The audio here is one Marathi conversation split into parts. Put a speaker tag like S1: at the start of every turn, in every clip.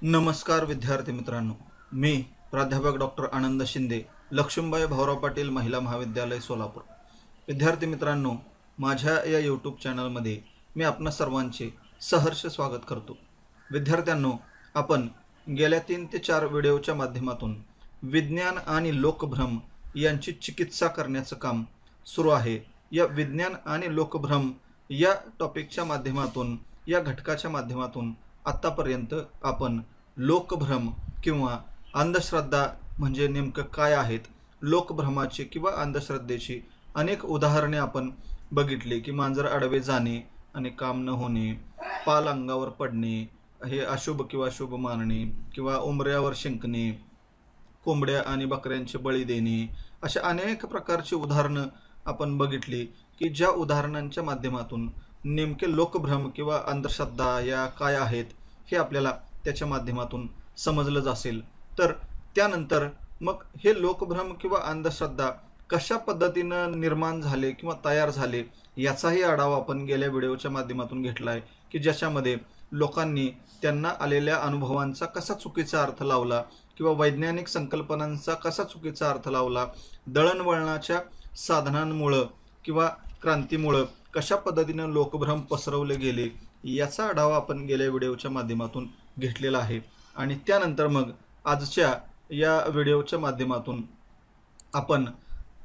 S1: नमस्कार विद्यार्थी मित्रांनो, मी प्राध्यापक डॉक्टर आनंद शिंदे, लक्ष्मीबाई भाऊराव पाटील महिला महाविद्यालय सोलापूर। विद्यार्थी मित्रांनो, माझ्या या यूट्यूब चॅनलमध्ये मी आपणा सर्वांचे सहर्ष स्वागत करतो। विद्यार्थ्यांनो, आपण गेल्या 3 ते 4 व्हिडिओच्या माध्यमातून विज्ञान आणि लोकभ्रम यांची चिकित्सा करण्याचं काम सुरू आहे। या विज्ञान आणि लोकभ्रम या टॉपिकच्या माध्यमातून, या घटकाच्या माध्यमातून आतापर्यंत आपण लोकभ्रम किंवा अंधश्रद्धा म्हणजे नेमकं काय आहेत, लोकभ्रमाची किंवा अंधश्रद्धेची अनेक उदाहरणे आपण बघितली की मांजर आडवे जाणे आणि काम न होणे, पाल अंगावर पडणे, हे अशुभ किंवा शुभ मानणे किंवा उंबऱ्यावर शिंकणे, कोंबड्या आणि बकऱ्यांचे बळी देणे, अशा अनेक प्रकारची उदाहरणं आपण बघितली की ज्या उदाहरणांच्या माध्यमातून नेमके लोकभ्रम किंवा अंधश्रद्धा या काय आहेत हे आपल्याला त्याच्या माध्यमातून समजलं असेल। तर त्यानंतर मग हे लोकभ्रम किंवा अंधश्रद्धा कशा पद्धतीनं निर्माण झाले किंवा तयार झाले याचाही आढावा आपण गेल्या व्हिडिओच्या माध्यमातून घेतला आहे की ज्याच्यामध्ये लोकांनी त्यांना आलेल्या अनुभवांचा कसा चुकीचा अर्थ लावला किंवा वैज्ञानिक संकल्पनांचा कसा चुकीचा अर्थ लावला, दळणवळणाच्या साधनांमुळे किंवा क्रांतीमुळे कशा पद्धतीने लोकभ्रम पसरवले गेले याचा आढावा आपण गेल्या व्हिडिओच्या माध्यमातून घेतलेला आहे। आणि त्यानंतर मग आजच्या या व्हिडिओच्या माध्यमातून आपण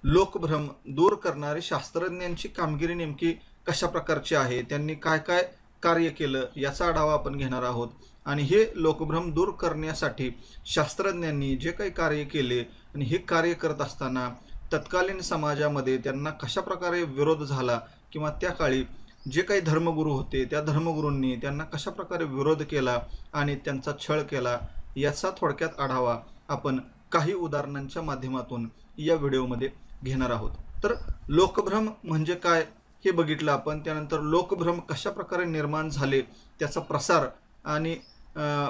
S1: लोकभ्रम दूर करणारे शास्त्रज्ञांची कामगिरी नेमकी कशा प्रकारची आहे, त्यांनी काय काय कार्य केलं याचा आढावा आपण घेणार आहोत। आणि हे लोकभ्रम दूर करण्यासाठी शास्त्रज्ञांनी जे काही कार्य केले आणि हे कार्य करत असताना तत्कालीन समाजामध्ये त्यांना कशा प्रकारे विरोध झाला किंवा त्या काळी जे काही धर्मगुरू होते त्या धर्मगुरूंनी त्यांना कशा प्रकारे विरोध केला आणि त्यांचा छळ केला याचा थोडक्यात आढावा आपण काही उदाहरणांच्या माध्यमातून या व्हिडिओमध्ये घेणार आहोत। तर लोकभ्रम म्हणजे काय हे बघितलं आपण, त्यानंतर लोकभ्रम कशा प्रकारे निर्माण झाले, त्याचा प्रसार आणि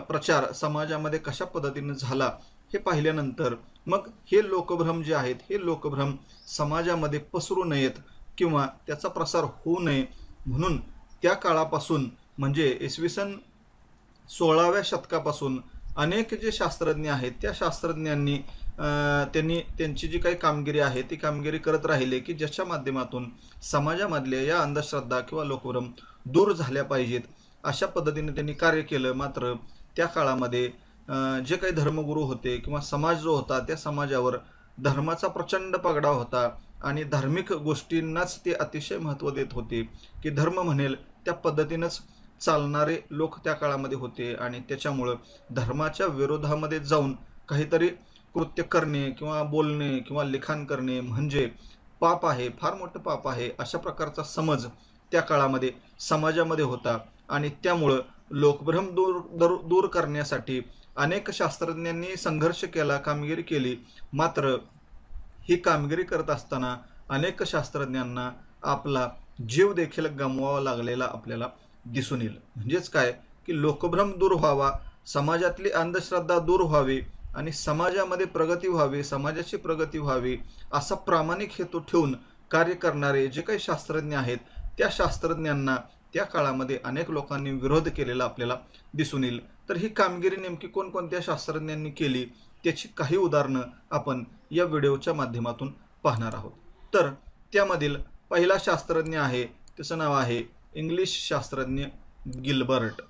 S1: प्रचार समाजामध्ये कशा पद्धतीने झाला हे पाहिल्यानंतर मग हे लोकभ्रम जे आहेत हे लोकभ्रम समाजामध्ये पसरू नयेत किंवा त्याचा प्रसार होऊ नये म्हणून त्या काळापासून म्हणजे इसवी सन 16व्या शतकापासून अनेक जे शास्त्रज्ञ आहेत त्या शास्त्रज्ञांनी त्यांची जी काही कामगिरी आहे ती कामगिरी करत राहिले की ज्याच्या माध्यमातून समाजामधल्या या अंधश्रद्धा किंवा लोकभ्रम दूर झाल्या पाहिजेत अशा पद्धतीने त्यांनी कार्य केलं। मात्र त्या काळामध्ये जे काही धर्मगुरू होते किंवा समाज जो होता त्या समाजावर धर्माचा प्रचंड पगडा होता आणि धार्मिक गोष्टींनाच ते अतिशय महत्त्व देत होते की धर्म म्हणेल त्या पद्धतीनेच चालणारे लोक त्या काळामध्ये होते आणि त्याच्यामुळं धर्माच्या विरोधामध्ये जाऊन काहीतरी कृत्य करणे किंवा बोलणे किंवा लिखाण करणे म्हणजे पाप आहे, फार मोठं पाप आहे, अशा प्रकारचा समज त्या काळामध्ये समाजामध्ये होता। आणि त्यामुळं लोकभ्रम दूर करण्यासाठी अनेक शास्त्रज्ञांनी संघर्ष केला, कामगिरी केली। मात्र ही कामगिरी करत असताना अनेक शास्त्रज्ञांना आपला जीव देखील गमवावा लागलेला आपल्याला दिसून येईल। म्हणजेच काय की लोकभ्रम दूर व्हावा, समाजातली अंधश्रद्धा दूर व्हावी आणि समाजामध्ये प्रगती व्हावी, समाजाची प्रगती व्हावी असा प्रामाणिक हेतू ठेवून कार्य करणारे जे काही शास्त्रज्ञ आहेत त्या शास्त्रज्ञांना त्या काळामध्ये अनेक लोकांनी विरोध केलेला आपल्याला दिसून येईल। तर ही कामगिरी नेमकी कोणकोणत्या शास्त्रज्ञांनी केली त्याची काही उदाहरणं आपण या व्हिडिओच्या माध्यमातून पाहणार आहोत। तर त्यामधील पहिला शास्त्रज्ञ आहे त्याचं नाव आहे इंग्लिश शास्त्रज्ञ गिल्बर्ट।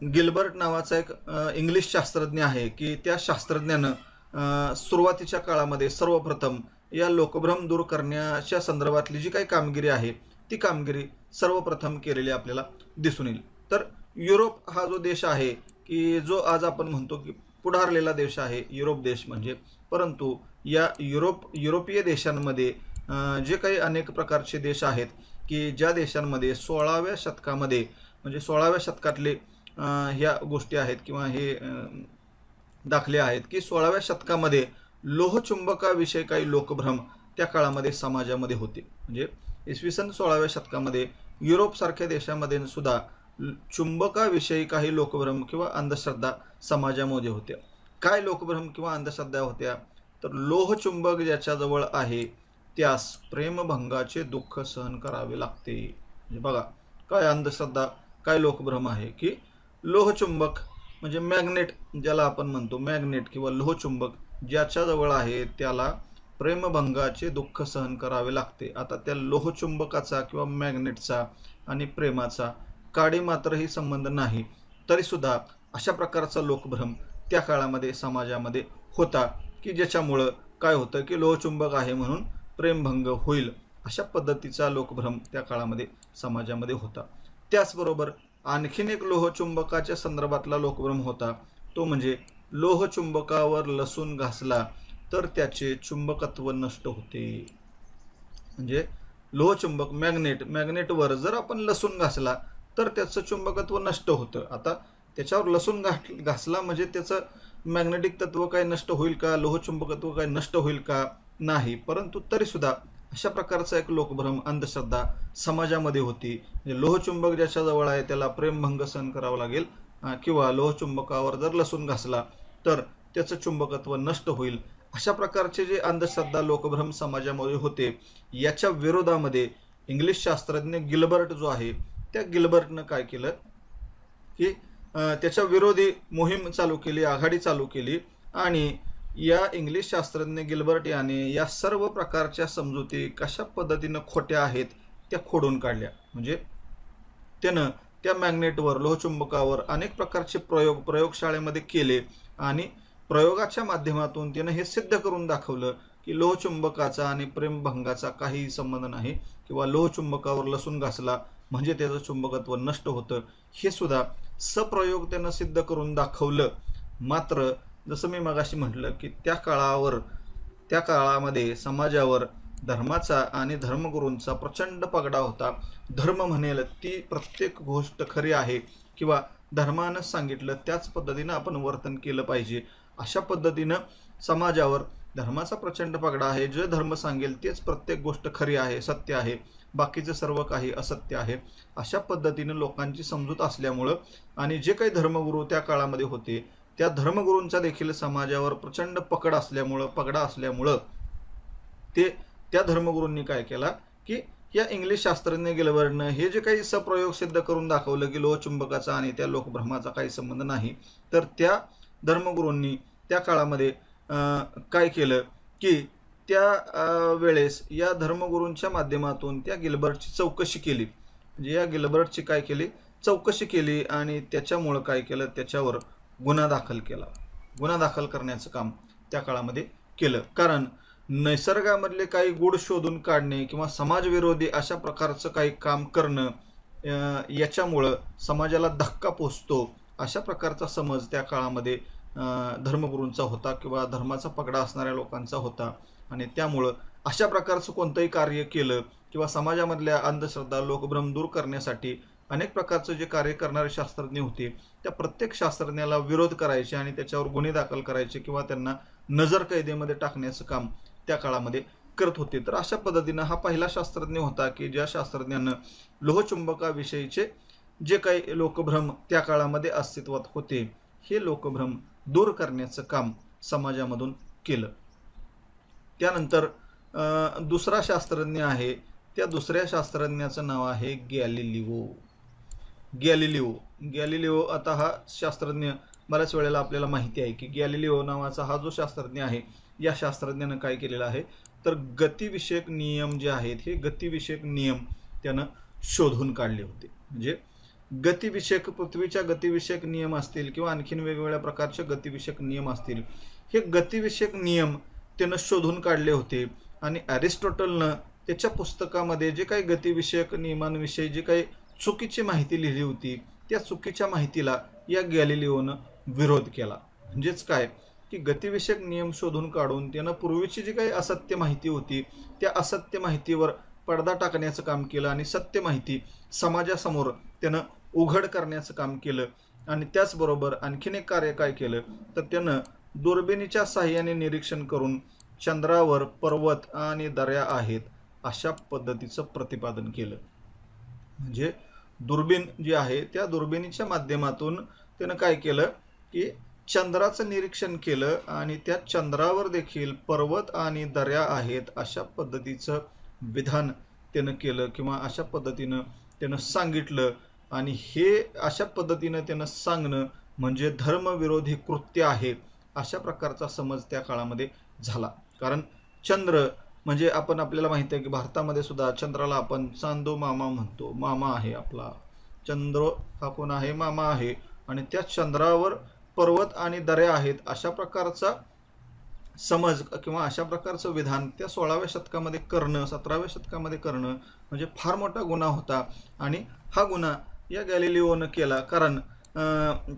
S1: गिल्बर्ट नावाचा एक इंग्लिश शास्त्रज्ञ आहे की त्या शास्त्रज्ञानं सुरुवातीच्या काळामध्ये सर्वप्रथम या लोकभ्रम दूर करण्याच्या संदर्भातली जी काही कामगिरी आहे ती कामगिरी सर्वप्रथम केलेली आपल्याला दिसून येईल। तर युरोप हा जो देश आहे की जो आज आपण म्हणतो की पुढारलेला देश आहे युरोप देश म्हणजे, परंतु या युरोपीय देशांमध्ये जे काही अनेक प्रकारचे देश आहेत की ज्या देशांमध्ये 16व्या शतकामध्ये म्हणजे 16व्या शतकातले ह्या गोष्टी आहेत किंवा हे दाखले आहेत की 16व्या शतकामध्ये लोहचुंबकाविषयी काही लोकभ्रम त्या काळामध्ये समाजामध्ये होते। म्हणजे इसवी सन 16व्या शतकामध्ये युरोपसारख्या देशामध्ये सुद्धा चुंबकाविषयी काही लोकभ्रम किंवा अंधश्रद्धा समाजामध्ये होत्या। काय लोकभ्रम किंवा अंधश्रद्धा होत्या तर लोहचुंबक ज्याच्याजवळ आहे त्यास प्रेमभंगाचे दुःख सहन करावे लागते। म्हणजे बघा काय अंधश्रद्धा काय लोकभ्रम आहे की लोहचुंबक म्हणजे मॅग्नेट ज्याला आपण म्हणतो, मॅग्नेट किंवा लोहचुंबक ज्याच्या जवळ आहे त्याला प्रेमभंगाचे दुःख सहन करावे लागते. आता त्या लोहचुंबकाचा किंवा मॅग्नेटचा आणि प्रेमाचा काडी मात्रही संबंध नाही, तरी सुद्धा अशा प्रकारचा लोकभ्रम त्या काळामध्ये समाजामध्ये होता की ज्याच्यामुळं काय होतं की लोहचुंबक आहे म्हणून प्रेमभंग होईल, अशा पद्धतीचा लोकभ्रम त्या काळामध्ये समाजामध्ये होता. त्याचबरोबर आणखीन एक लोहचुंबकाच्या संदर्भातला लोकभ्रम होता, तो म्हणजे लोहचुंबकावर लसूण घासला तर त्याचे चुंबकत्व नष्ट होते. म्हणजे लोहचुंबक मॅग्नेटवर जर आपण लसूण घासला तर त्याचं चुंबकत्व नष्ट होतं. आता त्याच्यावर लसूण घासला म्हणजे त्याचं मॅग्नेटिक तत्व काय नष्ट होईल का, लोहचुंबकत्व काय नष्ट होईल का, नाही. परंतु तरीसुद्धा अशा प्रकारचा एक लोकभ्रम, अंधश्रद्धा समाजामध्ये होती. म्हणजे लोहचुंबक ज्याच्या जवळ आहे त्याला प्रेमभंग सहन करावा लागेल किंवा लोहचुंबकावर जर लसूण घासला तर त्याचं चुंबकत्व नष्ट होईल, अशा प्रकारचे जे अंधश्रद्धा लोकभ्रम समाजामध्ये होते. याच्या विरोधामध्ये इंग्लिश शास्त्रज्ञ गिल्बर्ट जो आहे त्या गिल्बर्टनं काय केलं की त्याच्या विरोधी मोहीम चालू केली, आघाडी चालू केली आणि या इंग्लिश शास्त्रज्ञ गिल्बर्ट याने या सर्व प्रकारच्या समजुती कशा पद्धतीनं खोट्या आहेत त्या खोडून काढल्या. म्हणजे त्यानं त्या मॅग्नेटवर, लोहचुंबकावर अनेक प्रकारचे प्रयोगशाळेमध्ये केले आणि प्रयोगाच्या माध्यमातून त्यानं हे सिद्ध करून दाखवलं की लोहचुंबकाचा आणि प्रेमभंगाचा काहीही संबंध नाही किंवा लोहचुंबकावर लसूण घासला म्हणजे त्याचं चुंबकत्व नष्ट होतं, हे सुद्धा सप्रयोग त्यानं सिद्ध करून दाखवलं. मात्र जसं मी मगाशी म्हटलं की त्या काळामध्ये समाजावर धर्माचा आणि धर्मगुरूंचा प्रचंड पगडा होता. धर्म म्हणेल ती प्रत्येक गोष्ट खरी आहे किंवा धर्मानं सांगितलं त्याच पद्धतीनं आपण वर्तन केलं पाहिजे, अशा पद्धतीनं समाजावर धर्माचा प्रचंड पगडा आहे. जे धर्म सांगेल तेच प्रत्येक गोष्ट खरी आहे, सत्य आहे, बाकीचं सर्व काही असत्य आहे, अशा पद्धतीनं लोकांची समजूत असल्यामुळं आणि जे काही धर्मगुरू त्या काळामध्ये होते त्या धर्मगुरूंचा देखील समाजावर प्रचंड पगडा असल्यामुळं त्या धर्मगुरूंनी काय केला की या इंग्लिश शास्त्रज्ञ गिल्बर्टनं हे जे काही सप्रयोग सिद्ध करून दाखवलं की लोहचुंबकाचा आणि त्या लोकभ्रमाचा काही संबंध नाही, तर त्या धर्मगुरूंनी त्या काळामध्ये काय केलं की त्या वेळेस या धर्मगुरूंच्या माध्यमातून त्या गिल्बर्टची चौकशी केली. म्हणजे या गिल्बर्टची काय केली, चौकशी केली आणि त्याच्यामुळं काय केलं, त्याच्यावर गुन्हा दाखल केला. गुन्हा दाखल करण्याचं काम त्या काळामध्ये केलं. कारण निसर्गामधले काही गूढ शोधून काढणे किंवा समाजविरोधी अशा प्रकारचं काही काम करणं याच्यामुळं समाजाला धक्का पोचतो, अशा प्रकारचा समज त्या काळामध्ये धर्मगुरूंचा होता किंवा धर्माचा पगडा असणाऱ्या लोकांचा होता. आणि त्यामुळं अशा प्रकारचं कोणतंही कार्य केलं किंवा समाजामधल्या अंधश्रद्धा, लोकभ्रम दूर करण्यासाठी अनेक प्रकारचं जे कार्य करणारे शास्त्रज्ञ होते त्या प्रत्येक शास्त्रज्ञाला विरोध करायचे आणि त्याच्यावर गुन्हे दाखल करायचे किंवा त्यांना नजरकैदेमध्ये टाकण्याचं काम त्या काळामध्ये करत होते. तर अशा पद्धतीनं हा पहिला शास्त्रज्ञ होता की ज्या शास्त्रज्ञानं लोहचुंबकाविषयीचे जे काही लोकभ्रम त्या काळामध्ये अस्तित्वात होते हे लोकभ्रम दूर करण्याचं काम समाजामधून केलं. त्यानंतर दुसरा शास्त्रज्ञ आहे, त्या दुसऱ्या शास्त्रज्ञाचं नाव आहे गॅलिलिओ. आता हा शास्त्रज्ञ बऱ्याच वेळेला आपल्याला माहिती आहे की गॅलिलिओ नावाचा हा जो शास्त्रज्ञ आहे, या शास्त्रज्ञानं काय केलेलं आहे तर गतिविषयक नियम जे आहेत हे गतिविषयक नियम त्यानं शोधून काढले होते. म्हणजे गतिविषयक, पृथ्वीच्या गतिविषयक नियम असतील किंवा आणखीन वेगवेगळ्या प्रकारचे गतिविषयक नियम असतील, हे गतिविषयक नियम त्यानं शोधून काढले होते. आणि अरिस्टॉटलनं त्याच्या पुस्तकामध्ये जे काही गतिविषयक नियमांविषयी जी काही चुकीची माहिती लिहिली होती त्या चुकीच्या माहितीला या गॅलिलिओनं विरोध केला. म्हणजेच काय की गतिविषयक नियम शोधून काढून त्यानं पूर्वीची जी काही असत्य माहिती होती त्या असत्य माहितीवर पडदा टाकण्याचं काम केलं आणि सत्य माहिती समाजासमोर त्यानं उघड करण्याचं काम केलं. आणि त्याचबरोबर आणखीन एक कार्य काय केलं तर त्यानं दुर्बिणीच्या साहाय्याने निरीक्षण करून चंद्रावर पर्वत आणि दऱ्या आहेत अशा पद्धतीचं प्रतिपादन केलं. म्हणजे दुर्बीण जी आहे त्या दुर्बिणीच्या माध्यमातून त्यानं काय केलं की चंद्राचं निरीक्षण केलं आणि त्या चंद्रावर देखील पर्वत आणि दऱ्या आहेत अशा पद्धतीचं विधान त्यानं केलं किंवा अशा पद्धतीनं त्यानं सांगितलं. आणि हे अशा पद्धतीनं त्यानं सांगणं म्हणजे धर्मविरोधी कृत्य आहे, अशा प्रकारचा समज त्या काळामध्ये झाला. कारण चंद्र म्हणजे आपल्याला माहिती आहे की भारतामध्ये सुद्धा चंद्राला आपण चांदो मामा म्हणतो. मामा आहे आपला चंद्र, हा कोण आहे? मामा आहे. आणि त्या चंद्रावर पर्वत आणि दऱ्या आहेत, अशा प्रकारचा समज किंवा अशा प्रकारचं विधान त्या 16व्या शतकामध्ये करणं, 17व्या शतकामध्ये करणं म्हणजे फार मोठा गुन्हा होता. आणि हा गुन्हा या गॅलिलिओनं केला. कारण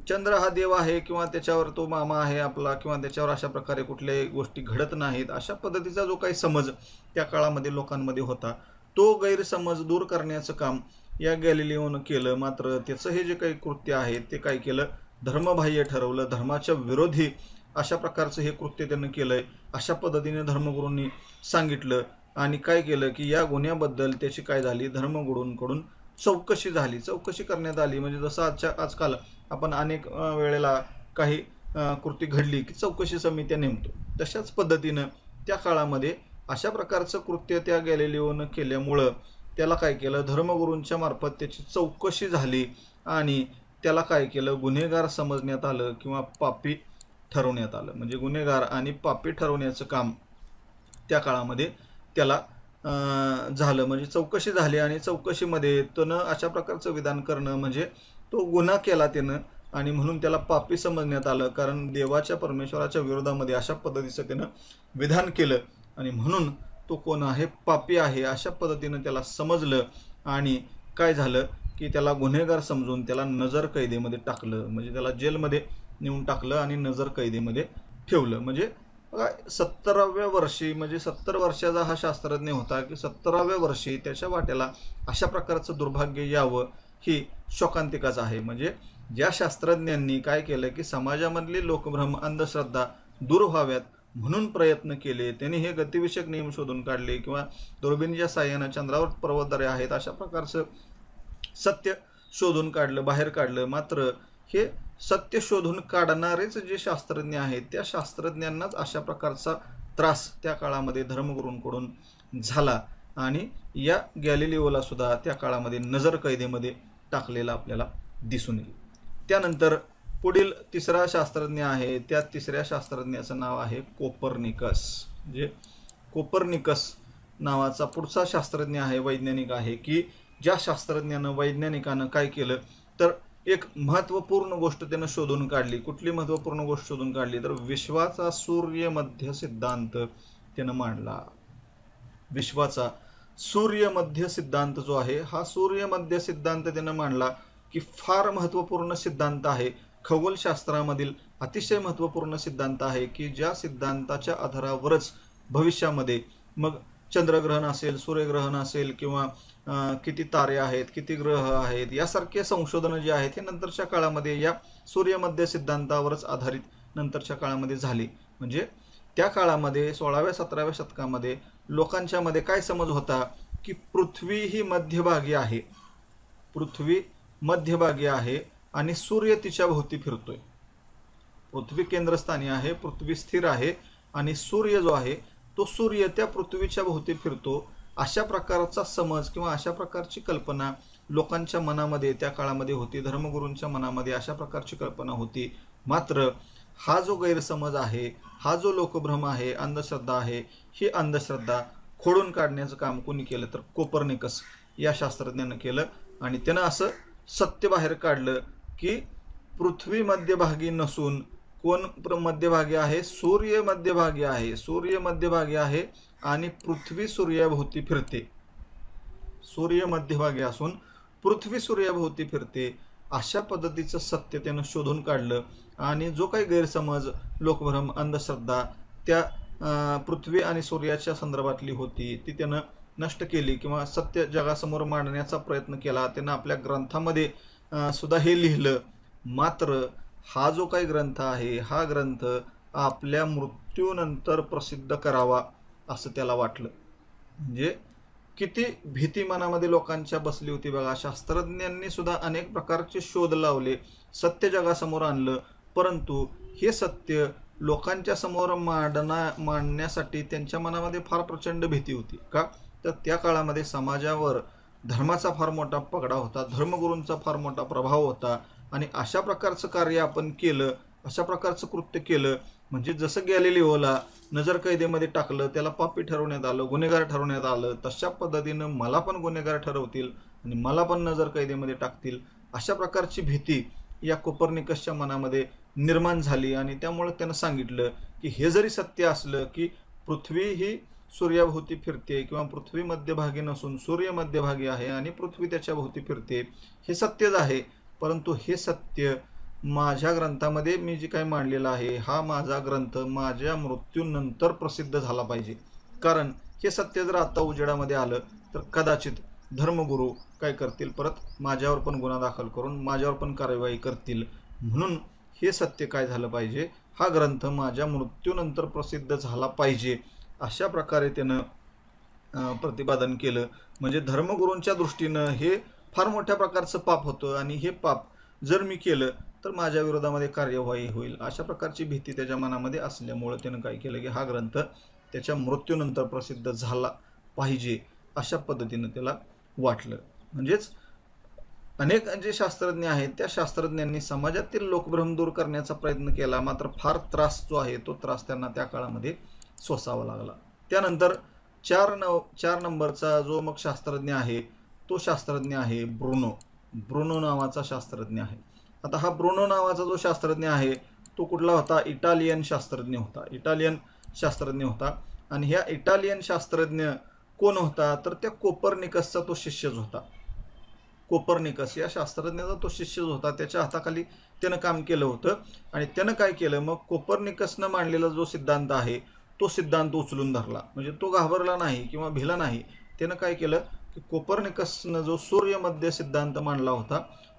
S1: चंद्र हा देव आहे किंवा त्याच्यावर तो मामा आहे आपला किंवा त्याच्यावर अशा प्रकारे कुठल्याही गोष्टी घडत नाहीत, अशा पद्धतीचा जो काही समज त्या काळामध्ये लोकांमध्ये होता, तो गैरसमज दूर करण्याचं काम या गॅलिलिओनं केलं. मात्र त्याचं हे जे काही कृत्य आहे ते काय केलं? धर्मबाह्य ठरवलं, धर्माच्या विरोधी अशा प्रकारचं हे कृत्य त्यानं केलंय, अशा पद्धतीने धर्मगुरूंनी सांगितलं. आणि काय केलं की या गुन्ह्याबद्दल त्याची काय झाली? धर्मगुरूंकडून चौकशी झाली, चौकशी करण्यात आली. म्हणजे जसं आजकाल आपण अनेक वेळेला काही कृती घडली की चौकशी समित्या नेमतो, तशाच पद्धतीनं त्या काळामध्ये अशा प्रकारचं कृत्य त्या गॅलिलिओनं केल्यामुळं त्याला काय केलं? धर्मगुरूंच्या मार्फत त्याची चौकशी झाली आणि त्याला काय केलं? गुन्हेगार समजण्यात आलं किंवा पापी ठरवण्यात आलं. म्हणजे गुन्हेगार आणि पापी ठरवण्याचं काम त्या काळामध्ये त्याला झालं. म्हणजे चौकशी झाली आणि चौकशीमध्ये त्यानं अशा प्रकारचं विधान करणं म्हणजे तो गुन्हा केला त्यानं, आणि म्हणून त्याला पापी समजण्यात आलं. कारण देवाच्या परमेश्वराच्या विरोधामध्ये अशा पद्धतीचं त्यानं विधान केलं आणि म्हणून तो कोण आहे? पापी आहे, अशा पद्धतीनं त्याला समजलं. आणि काय झालं की त्याला गुन्हेगार समजून त्याला नजर कैदेमध्ये टाकलं. म्हणजे त्याला जेलमध्ये नेऊन टाकलं आणि नजर कैदेमध्ये ठेवलं. म्हणजे 17व्या वर्षी, म्हणजे 70 वर्षाचा हा शास्त्रज्ञ होता की 17व्या वर्षी त्याच्या वाट्याला अशा प्रकारचं दुर्भाग्य यावं, ही शोकांतिकाच आहे. म्हणजे ज्या शास्त्रज्ञांनी काय केलं की समाजामधली लोकभ्रम, अंधश्रद्धा दूर व्हाव्यात म्हणून प्रयत्न केले, त्यांनी हे गतिविषयक नियम शोधून काढले किंवा दुर्बिणीच्या साहाय्यानं चंद्रावर पर्वतदऱ्या आहेत अशा प्रकारचं सत्य शोधून काढलं, बाहेर काढलं. मात्र हे सत्य शोधून काढणारेच जे शास्त्रज्ञ आहेत त्या शास्त्रज्ञांनाच अशा प्रकारचा त्रास त्या काळामध्ये धर्मगुरूंकडून झाला. आणि या गॅलिलिओला सुद्धा त्या काळामध्ये नजर कैदेमध्ये टाकलेला आपल्याला दिसून येईल. त्यानंतर पुढील तिसरा शास्त्रज्ञ आहे, त्या तिसऱ्या शास्त्रज्ञाचं नाव आहे कोपर्निकस. म्हणजे कोपर्निकस नावाचा पुढचा शास्त्रज्ञ आहे, वैज्ञानिक आहे, की ज्या शास्त्रज्ञानं, वैज्ञानिकानं काय केलं तर एक महत्त्वपूर्ण गोष्ट त्यानं शोधून काढली. कुठली महत्त्वपूर्ण गोष्ट शोधून काढली? तर विश्वाचा सूर्यमध्य सिद्धांत त्यानं मांडला. विश्वाचा सूर्यमध्य सिद्धांत जो आहे, हा सूर्यमध्य सिद्धांत त्यानं मांडला की फार महत्त्वपूर्ण सिद्धांत आहे. खगोलशास्त्रामधील अतिशय महत्त्वपूर्ण सिद्धांत आहे की ज्या सिद्धांताच्या आधारावरच भविष्यामध्ये मग चंद्रग्रहण असेल, सूर्यग्रहण असेल किंवा किती तारे आहेत, किती ग्रह आहेत, यासारखे संशोधनं जे आहेत हे नंतरच्या काळामध्ये या सूर्यमध्य सिद्धांतावरच आधारित नंतरच्या काळामध्ये झाली. म्हणजे त्या काळामध्ये 16व्या 17व्या शतकामध्ये लोकांच्या मध्ये काय समज होता की पृथ्वी ही मध्यभागी आहे, पृथ्वी मध्यभागी आहे आणि सूर्य तिच्या भोवती फिरतोय. पृथ्वी केंद्रस्थानी आहे, पृथ्वी स्थिर आहे आणि सूर्य जो आहे तो सूर्य त्या पृथ्वीच्या भोवती फिरतो. अशा प्रकारचा समज किंवा अशा प्रकारची कल्पना लोकांच्या मनामध्ये त्या काळामध्ये होती, धर्मगुरूंच्या मनामध्ये अशा प्रकारची कल्पना होती. मात्र हा जो गैरसमज आहे, हा जो लोकभ्रम आहे, अंधश्रद्धा आहे, ही अंधश्रद्धा खोडून काढण्याचं काम कोणी केलं तर कोपर्निकस या शास्त्रज्ञानं केलं. आणि त्यानं असं सत्य बाहेर काढलं की पृथ्वी मध्यभागी नसून कोण मध्यभागी आहे? सूर्य मध्यभागी आहे, सूर्य मध्यभागी आहे आणि पृथ्वी सूर्याभोवती फिरते. सूर्य मध्यभागी असून पृथ्वी सूर्याभोवती फिरते, अशा पद्धतीचं सत्य त्यानं शोधून काढलं. आणि जो काही गैरसमज, लोकभ्रम, अंधश्रद्धा त्या पृथ्वी आणि सूर्याच्या संदर्भातली होती ती त्यानं नष्ट केली किंवा सत्य जगासमोर मांडण्याचा प्रयत्न केला. त्यानं आपल्या ग्रंथामध्ये सुद्धा हे लिहिलं. मात्र हा जो काही ग्रंथ आहे, हा ग्रंथ आपल्या मृत्यूनंतर प्रसिद्ध करावा असं त्याला वाटलं. म्हणजे किती भीती मनामध्ये लोकांच्या बसली होती बघा. शास्त्रज्ञांनी सुद्धा अनेक प्रकारचे शोध लावले, सत्य जगासमोर आणलं, परंतु हे सत्य लोकांच्या समोर मांडण्यासाठी त्यांच्या मनामध्ये फार प्रचंड भीती होती. का तर त्या काळामध्ये समाजावर धर्माचा फार मोठा पगडा होता, धर्मगुरूंचा फार मोठा प्रभाव होता आणि अशा प्रकारचं कार्य आपण केलं, अशा प्रकारचं कृत्य केलं, म्हणजे जसं गॅलिलिओला नजर कैदेमध्ये टाकलं, त्याला पापी ठरवण्यात आलं, गुन्हेगार ठरवण्यात आलं, तशा पद्धतीनं मला पण गुन्हेगार ठरवतील आणि मला पण नजर कैदेमध्ये टाकतील, अशा प्रकारची भीती या कोपर्निकसच्या मनामध्ये निर्माण झाली. आणि त्यामुळे त्यानं सांगितलं की हे जरी सत्य असलं की पृथ्वी ही सूर्याभोवती फिरते किंवा पृथ्वी मध्यभागी नसून सूर्य मध्यभागी आहे आणि पृथ्वी त्याच्या भोवती फिरते, हे सत्यच आहे. परंतु हे सत्य माझ्या ग्रंथामध्ये मी जे काही मांडलेलं आहे, हा माझा ग्रंथ माझ्या मृत्यूनंतर प्रसिद्ध झाला पाहिजे. कारण हे सत्य जर आता उजेडामध्ये आलं तर कदाचित धर्मगुरू काय करतील, परत माझ्यावर पण गुन्हा दाखल करून माझ्यावर पण कार्यवाही करतील. म्हणून हे सत्य काय झालं पाहिजे, हा ग्रंथ माझ्या मृत्यूनंतर प्रसिद्ध झाला पाहिजे, अशा प्रकारे त्यानं प्रतिपादन केलं. म्हणजे धर्मगुरूंच्या दृष्टीनं हे फार मोठ्या प्रकारचं पाप होतं आणि हे पाप जर मी केलं तर माझ्या विरोधामध्ये कार्यवाही होईल, अशा प्रकारची भीती त्याच्या मनामध्ये असल्यामुळं त्यानं काय केलं की हा ग्रंथ त्याच्या मृत्यूनंतर प्रसिद्ध झाला पाहिजे, अशा पद्धतीनं त्याला वाटलं. म्हणजेच अनेक जे शास्त्रज्ञ आहेत त्या शास्त्रज्ञांनी समाजातील लोकभ्रम दूर करण्याचा प्रयत्न केला, मात्र फार त्रास जो आहे तो त्रास त्यांना त्या काळामध्ये सोसावा लागला. त्यानंतर 4 नंबरचा जो मग शास्त्रज्ञ आहे तो शास्त्रज्ञ आहे ब्रुनो नावाचा शास्त्रज्ञ आहे. आता हा ब्रुनो नावाचा जो शास्त्रज्ञ आहे तो कुठला होता, इटालियन शास्त्रज्ञ होता. आणि ह्या इटालियन शास्त्रज्ञ कोण होता, तर त्या कोपर्निकसचा तो शिष्यच होता. कोपर्निकस या शास्त्रज्ञाचा तो शिष्यच होता, त्याच्या हाताखाली त्यानं काम केलं होतं. आणि त्यानं काय केलं, मग कोपर्निकसनं मांडलेला जो सिद्धांत आहे तो सिद्धांत उचलून धरला. म्हणजे तो घाबरला नाही किंवा भिला नाही. त्यानं काय केलं की कोपर्निकसनं जो सूर्यमध्य सिद्धांत मांडला होता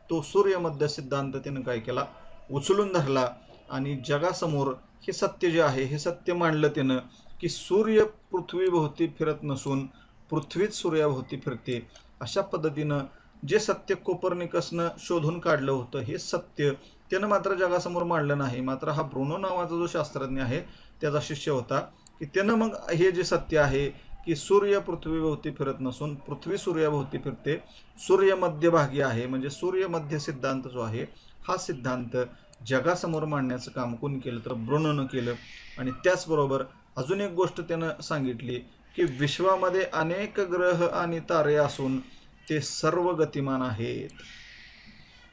S1: तो सूर्यमध्य सिद्धांत त्यानं काय केला, उचलून धरला आणि जगासमोर हे सत्य जे आहे हे सत्य मांडलं त्यानं की सूर्य पृथ्वीभोवती फिरत नसून पृथ्वीच सूर्याभोवती फिरते. अशा पद्धतीनं जे सत्य कोपर्निकसनं शोधून काढलं होतं हे सत्य त्यानं मात्र जगासमोर मांडलं नाही. मात्र हा ब्रुनो नावाचा जो शास्त्रज्ञ आहे त्याचा शिष्य होता की त्यानं मग हे जे सत्य आहे की सूर्य पृथ्वीभोवती फिरत नसून पृथ्वी सूर्याभोवती फिरते, सूर्य मध्यभागी आहे, म्हणजे सूर्यमध्य सिद्धांत जो आहे हा सिद्धांत जगासमोर मांडण्याचं काम कोणी केलं, तर ब्रुनोनं केलं. आणि त्याचबरोबर अजून एक गोष्ट त्यानं सांगितली की विश्वामध्ये अनेक ग्रह आणि तारे असून ते सर्व गतिमान आहेत.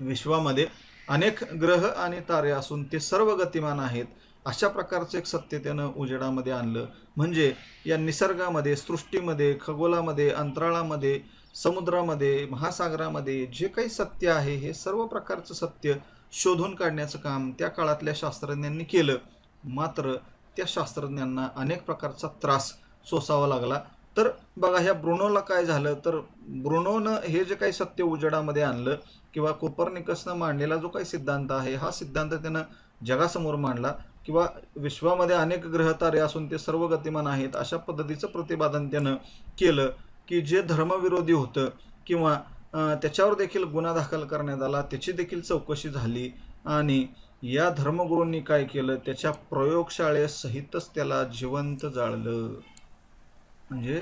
S1: विश्वामध्ये अनेक ग्रह आणि तारे असून ते सर्व गतिमान आहेत, अशा प्रकारचं एक सत्य त्यानं उजेडामध्ये आणलं. म्हणजे या निसर्गामध्ये, सृष्टीमध्ये, खगोलामध्ये, अंतराळामध्ये, समुद्रामध्ये, महासागरामध्ये जे काही सत्य आहे हे सर्व प्रकारचं सत्य शोधून काढण्याचं काम त्या काळातल्या शास्त्रज्ञांनी केलं. मात्र त्या शास्त्रज्ञांना अनेक प्रकारचा त्रास सोसावा लागला. तर बघा ह्या ब्रुनोला काय झालं, तर ब्रुनोनं हे जे काही सत्य उजेडामध्ये आणलं किंवा कोपर्निकसनं मांडलेला जो काही सिद्धांत आहे हा सिद्धांत त्यानं जगासमोर मांडला किंवा विश्वामध्ये अनेक ग्रहतारे असून ते सर्व गतिमान आहेत, अशा पद्धतीचं प्रतिपादन त्यानं केलं की जे धर्मविरोधी होतं किंवा त्याच्यावर देखील गुन्हा दाखल करण्यात आला, त्याची देखील चौकशी झाली. आणि या धर्मगुरूंनी काय केलं, त्याच्या प्रयोगशाळेसहितच त्याला जिवंत जाळलं. म्हणजे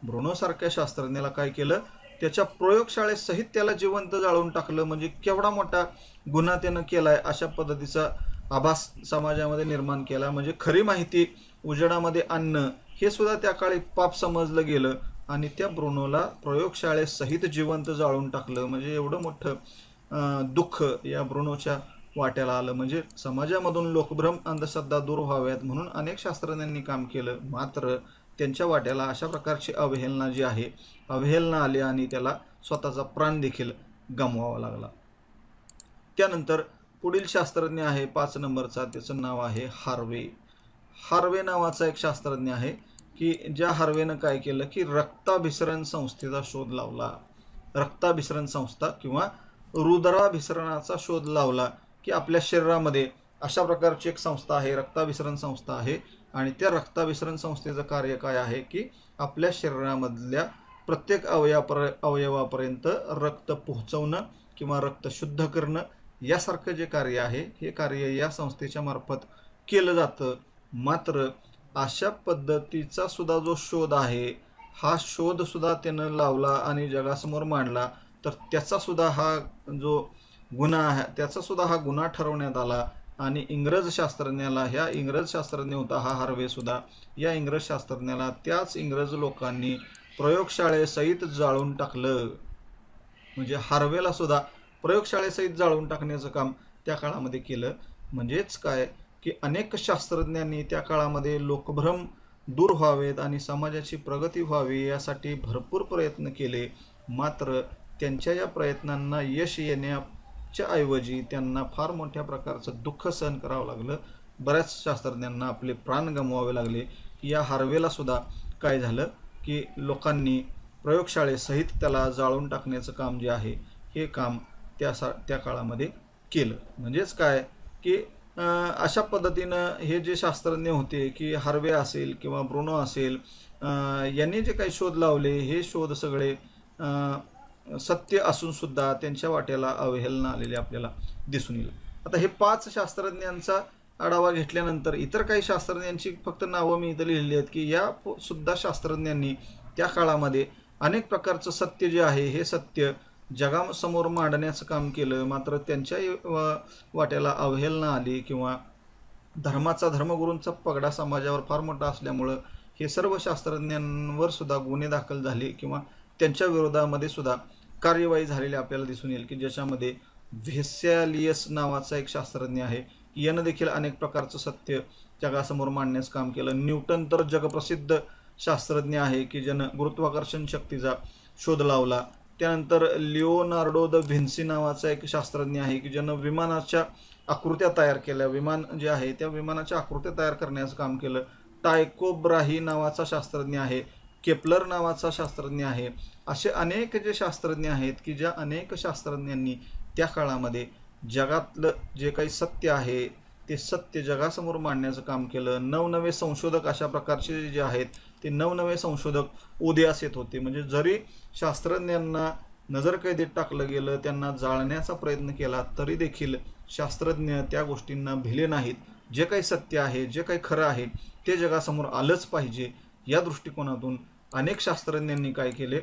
S1: ब्रुनोसारख्या शास्त्रज्ञाला काय केलं, त्याच्या प्रयोगशाळेसहित त्याला जिवंत जाळून टाकलं. म्हणजे केवढा मोठा गुन्हा त्यानं केलाय, अशा पद्धतीचा आभास समाजामध्ये निर्माण केला. म्हणजे खरी माहिती उजेडामध्ये आणणं हे सुद्धा त्या काळी पाप समजलं गेलं आणि त्या ब्रुनोला प्रयोगशाळेसहित जिवंत जाळून टाकलं. म्हणजे एवढं मोठं दुःख या ब्रुनोच्या वाट्याला आलं. म्हणजे समाजामधून लोकभ्रम, अंधश्रद्धा दूर व्हाव्यात म्हणून अनेक शास्त्रज्ञांनी काम केलं, मात्र त्यांच्या वाट्याला अशा प्रकारची अवहेलना जी आहे अवहेलना आली आणि त्याला स्वतःचा प्राण देखील गमवावा लागला. त्यानंतर पुढील शास्त्रज्ञ आहे 5 नंबरचा, त्याचं नाव आहे हार्वे नावाचा एक शास्त्रज्ञ आहे की ज्या हार्वेनं काय केलं की रक्ताभिसरण संस्थेचा शोध लावला. रक्ताभिसरण संस्था किंवा रुधिराभिसरणाचा शोध लावला की आपल्या शरीरामध्ये अशा प्रकारची एक संस्था आहे, रक्ताभिसरण संस्था आहे. आणि त्या रक्ताभिसरण संस्थेचं कार्य काय आहे की आपल्या शरीरामधल्या प्रत्येक अवयवापर्यंत रक्त पोहोचवणं किंवा रक्त शुद्ध करणं यासारखं जे कार्य आहे हे कार्य या संस्थेच्या मार्फत केलं जातं. मात्र अशा पद्धतीचा सुद्धा जो शोध आहे हा शोध सुद्धा त्यानं लावला आणि जगासमोर मांडला. तर त्याचा सुद्धा हा जो गुन्हा आहे त्याचा सुद्धा हा गुन्हा ठरवण्यात आला आणि इंग्रज शास्त्रज्ञाला, ह्या इंग्रज शास्त्रज्ञ होता हा हार्वे सुद्धा, या इंग्रज शास्त्रज्ञाला त्याच इंग्रज लोकांनी प्रयोगशाळेसहित जाळून टाकलं. म्हणजे हार्वेला सुद्धा प्रयोगशाळेसहित जाळून टाकण्याचं काम त्या काळामध्ये केलं. म्हणजेच काय की अनेक शास्त्रज्ञांनी त्या काळामध्ये लोकभ्रम दूर व्हावेत आणि समाजाची प्रगती व्हावी यासाठी भरपूर प्रयत्न केले. मात्र त्यांच्या या प्रयत्नांना यश येण्याच्या ऐवजी त्यांना फार मोठ्या प्रकारचं दुःख सहन करावं लागलं. बऱ्याच शास्त्रज्ञांना आपले प्राण गमवावे लागले. या हार्वेला सुद्धा काय झालं की लोकांनी प्रयोगशाळेसहित त्याला जाळून टाकण्याचं काम जे आहे हे काम त्या काळामध्ये केलं. म्हणजेच काय की अशा पद्धतीनं हे जे शास्त्रज्ञ होते की हार्वे असेल किंवा ब्रुनो असेल, यांनी जे काही शोध लावले हे शोध सगळे सत्य असून सुद्धा त्यांच्या वाट्याला अवहेलना आलेली आपल्याला दिसून येईल. आता हे 5 शास्त्रज्ञांचा आढावा घेतल्यानंतर इतर काही शास्त्रज्ञांची फक्त नावं मी इथं लिहिली आहेत की या सुद्धा शास्त्रज्ञांनी त्या काळामध्ये अनेक प्रकारचं सत्य जे आहे हे सत्य जगासमोर मांडण्याचं काम केलं. मात्र त्यांच्या वाट्याला अवहेलना आली किंवा धर्मगुरूंचा पगडा समाजावर फार मोठा असल्यामुळं हे सर्व शास्त्रज्ञांवर सुद्धा गुन्हे दाखल झाले किंवा त्यांच्या विरोधामध्ये सुद्धा कार्यवाही झालेली आपल्याला दिसून येईल की ज्याच्यामध्ये व्हेसॅलियस नावाचा एक शास्त्रज्ञ आहे की यानं देखील अनेक प्रकारचं सत्य जगासमोर मांडण्याचं काम केलं. न्यूटन तर जगप्रसिद्ध शास्त्रज्ञ आहे की ज्यानं गुरुत्वाकर्षण शक्तीचा शोध लावला. त्यानंतर लिओनार्डो द व्हिन्सी नावाचा एक शास्त्रज्ञ आहे की ज्यानं विमानाच्या आकृत्या तयार केल्या. विमान जे आहे त्या विमानाच्या आकृत्या तयार करण्याचं काम केलं. टायको ब्राही नावाचा शास्त्रज्ञ आहे. केपलर नावाचा शास्त्रज्ञ आहे. असे अनेक जे शास्त्रज्ञ आहेत की ज्या अनेक शास्त्रज्ञांनी त्या काळामध्ये जगातलं जे काही सत्य आहे ते सत्य जगासमोर मांडण्याचं काम केलं. नवनवे संशोधक अशा प्रकारचे जे आहेत ते नवनवे संशोधक उदयास येत होते. म्हणजे जरी शास्त्रज्ञांना नजरकैदेत टाकलं गेलं, त्यांना जाळण्याचा प्रयत्न केला, तरी देखील शास्त्रज्ञ त्या गोष्टींना भिले नाहीत. जे काही सत्य आहे, जे काही खरं आहे ते जगासमोर आलंच पाहिजे या दृष्टिकोनातून अनेक शास्त्रज्ञांनी काय केले,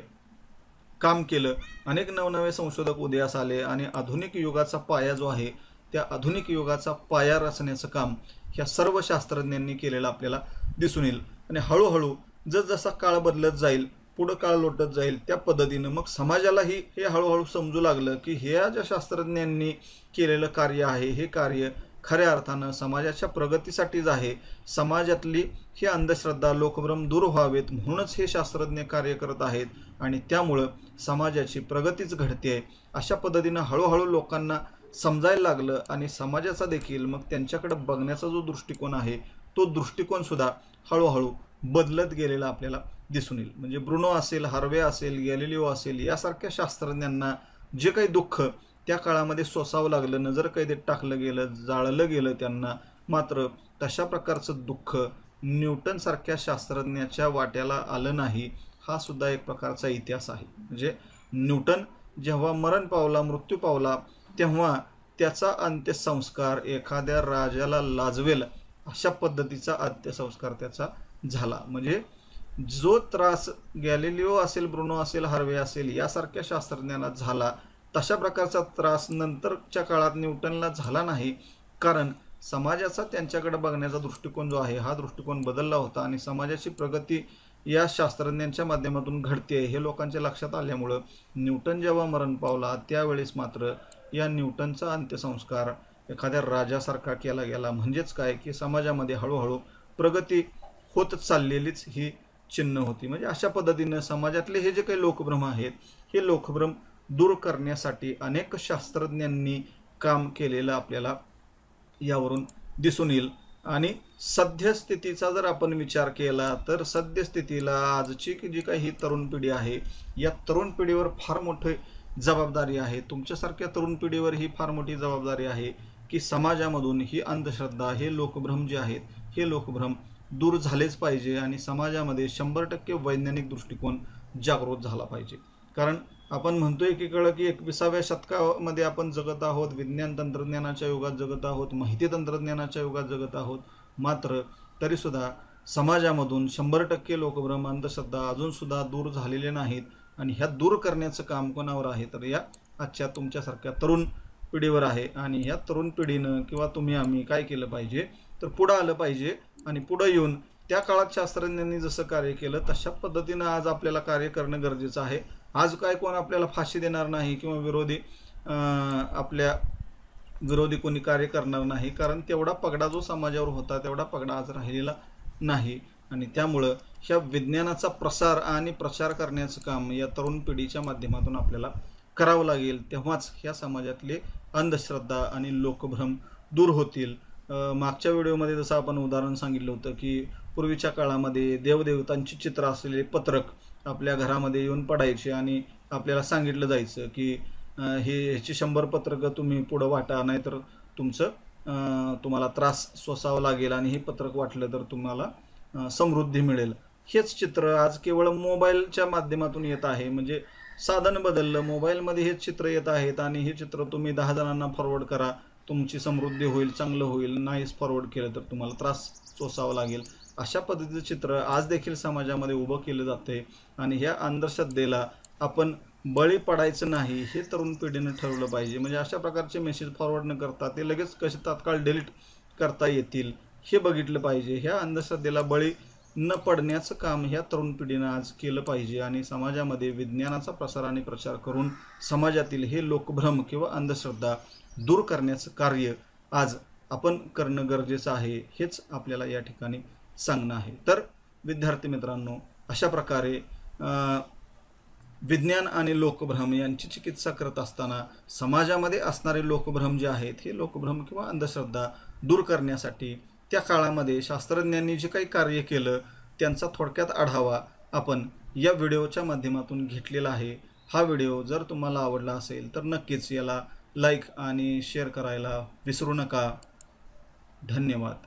S1: काम केलं. अनेक नवनवे संशोधक उदयास आले आणि आधुनिक युगाचा पाया जो आहे त्या आधुनिक युगाचा पाया रचण्याचं काम ह्या सर्व शास्त्रज्ञांनी केलेलं आपल्याला दिसून येईल. आणि हळूहळू जसजसा काळ बदलत जाईल, पुढं काळ लोटत जाईल, त्या पद्धतीनं मग समाजालाही हे हळूहळू समजू लागलं की ह्या ज्या शास्त्रज्ञांनी केलेलं कार्य आहे हे कार्य खऱ्या अर्थानं समाजाच्या प्रगतीसाठीच आहे. समाजातली ही अंधश्रद्धा, लोकभ्रम दूर व्हावेत म्हणूनच हे शास्त्रज्ञ कार्य करत आहेत आणि त्यामुळं समाजाची प्रगतीच घडते. अशा पद्धतीनं हळूहळू लोकांना समजायला लागलं आणि समाजाचा देखील मग त्यांच्याकडे बघण्याचा जो दृष्टिकोन आहे तो दृष्टिकोनसुद्धा हळूहळू बदलत गेलेला आपल्याला दिसून येईल. म्हणजे ब्रुनो असेल, हार्वे असेल, गॅलिलिओ असेल यासारख्या शास्त्रज्ञांना जे काही दुःख त्या काळामध्ये सोसावं लागलं, नजरकैदेत टाकलं गेलं, जाळलं गेलं त्यांना, मात्र तशा प्रकारचं दुःख न्यूटनसारख्या शास्त्रज्ञाच्या वाट्याला आलं नाही. हा सुद्धा एक प्रकारचा इतिहास आहे. म्हणजे न्यूटन जेव्हा मरण पावला, मृत्यू पावला, तेव्हा त्याचा अंत्यसंस्कार एखाद्या राजाला लाजवेल अशा पद्धतीचा अंत्यसंस्कार त्याचा झाला. म्हणजे जो त्रास गॅलिलिओ असेल, ब्रुनो असेल, हार्वे असेल यासारख्या शास्त्रज्ञांना झाला तशा प्रकारचा त्रास नंतरच्या काळात न्यूटनला झाला नाही. कारण समाजाचा त्यांच्याकडे बघण्याचा दृष्टिकोन जो आहे हा दृष्टिकोन बदलला होता आणि समाजाची प्रगती या शास्त्रज्ञांच्या माध्यमातून घडते हे लोकांच्या लक्षात आल्यामुळं न्यूटन जेव्हा मरण पावला त्यावेळेस मात्र या न्यूटनचा अंत्यसंस्कार एखाद्या राजासारखा केला गेला. म्हणजेच काय की समाजामध्ये हळूहळू प्रगती होत चाललेलीच ही चिन्ह होती. म्हणजे अशा पद्धतीनं समाजातले हे जे काही लोकभ्रम आहेत हे लोकभ्रम दूर करण्यासाठी अनेक शास्त्रज्ञांनी काम केलेलं आपल्याला यावरून दिसून येईल. आणि सद्यस्थितीचा जर आपण विचार केला तर सद्यस्थितीला आजची जी काही ही तरुण पिढी आहे या तरुण पिढीवर फार मोठी जबाबदारी आहे. तुमच्यासारख्या तरुण पिढीवर ही फार मोठी जबाबदारी आहे की समाजामधून ही अंधश्रद्धा, हे लोकभ्रम जे आहेत हे लोकभ्रम दूर झालेच पाहिजे आणि समाजामध्ये 100% वैज्ञानिक दृष्टिकोन जागृत झाला पाहिजे. कारण आपण म्हणतोय एकीकडं की 21व्या शतकामध्ये आपण जगत आहोत, विज्ञान तंत्रज्ञानाच्या युगात जगत आहोत, माहिती तंत्रज्ञानाच्या युगात जगत आहोत, मात्र तरीसुद्धा समाजामधून 100% लोकभ्रम, अंधश्रद्धा अजूनसुद्धा दूर झालेले नाहीत. आणि ह्या दूर करण्याचं काम कोणावर आहे तर या आजच्या तुमच्यासारख्या तरुण पिढीवर आहे आणि ह्या तरुण पिढीनं किंवा तुम्ही आम्ही काय केलं पाहिजे तर पुढं आलं पाहिजे आणि पुढं येऊन त्या काळात शास्त्रज्ञांनी जसं कार्य केलं तशा पद्धतीनं आज आपल्याला कार्य करणं गरजेचं आहे. आज काय कोण आपल्याला फाशी देणार नाही किंवा आपल्या विरोधी कोणी कार्य करणार नाही, कारण तेवढा पगडा जो समाजावर होता तेवढा पगडा आज राहिलेला नाही. आणि त्यामुळं ह्या विज्ञानाचा प्रसार आणि प्रचार करण्याचं काम या तरुण पिढीच्या माध्यमातून आपल्याला करावं लागेल. तेव्हाच ह्या समाजातले अंधश्रद्धा आणि लोकभ्रम दूर होतील. मागच्या व्हिडिओमध्ये जसं आपण उदाहरण सांगितलं होतं की पूर्वीच्या काळामध्ये देवदेवतांची चित्र असलेले पत्रक आपल्या घरामध्ये येऊन पडायचे आणि आपल्याला सांगितलं जायचं की ह्याची 100 पत्रकं तुम्ही पुढं वाटा, नाहीतर तुम्हाला त्रास सोसावा लागेल आणि हे पत्रक वाटलं तर तुम्हाला समृद्धी मिळेल. हेच चित्र आज केवळ मोबाईलच्या माध्यमातून येत आहे. म्हणजे साधन बदललं, मोबाईलमध्ये हेच चित्र येत आहेत आणि हे चित्र तुम्ही 10 जणांना फॉरवर्ड करा, तुमची समृद्धी होईल, चांगलं होईल. नाहीच फॉरवर्ड केलं तर तुम्हाला त्रास सोसावा लागेल. अशा पद्धतीचं चित्र आज देखील समाजामध्ये उभं केलं जाते आणि ह्या अंधश्रद्धेला आपण बळी पडायचं नाही हे तरुण पिढीनं ठरवलं पाहिजे. म्हणजे अशा प्रकारचे मेसेज फॉरवर्ड न करता ते लगेच कसे तात्काळ डिलीट करता येतील हे बघितलं पाहिजे. ह्या अंधश्रद्धेला बळी न पडण्याचं काम ह्या तरुण पिढीनं आज केलं पाहिजे आणि समाजामध्ये विज्ञानाचा प्रसार आणि प्रचार करून समाजातील हे लोकभ्रम किंवा अंधश्रद्धा दूर करण्याचं कार्य आज आपण करणं गरजेचं आहे. हेच आपल्याला या ठिकाणी सांगणं आहे. तर विद्यार्थी मित्रांनो, अशा प्रकारे विज्ञान आणि लोकभ्रम यांची चिकित्सा करत असताना समाजामध्ये असणारे लोकभ्रम जे आहेत हे लोकभ्रम किंवा अंधश्रद्धा दूर करण्यासाठी त्या काळामध्ये शास्त्रज्ञांनी जे काही कार्य केलं त्यांचा थोडक्यात आढावा आपण या व्हिडिओच्या माध्यमातून घेतलेला आहे. हा व्हिडिओ जर तुम्हाला आवडला असेल तर नक्कीच याला लाईक आणि शेअर करायला विसरू नका. धन्यवाद.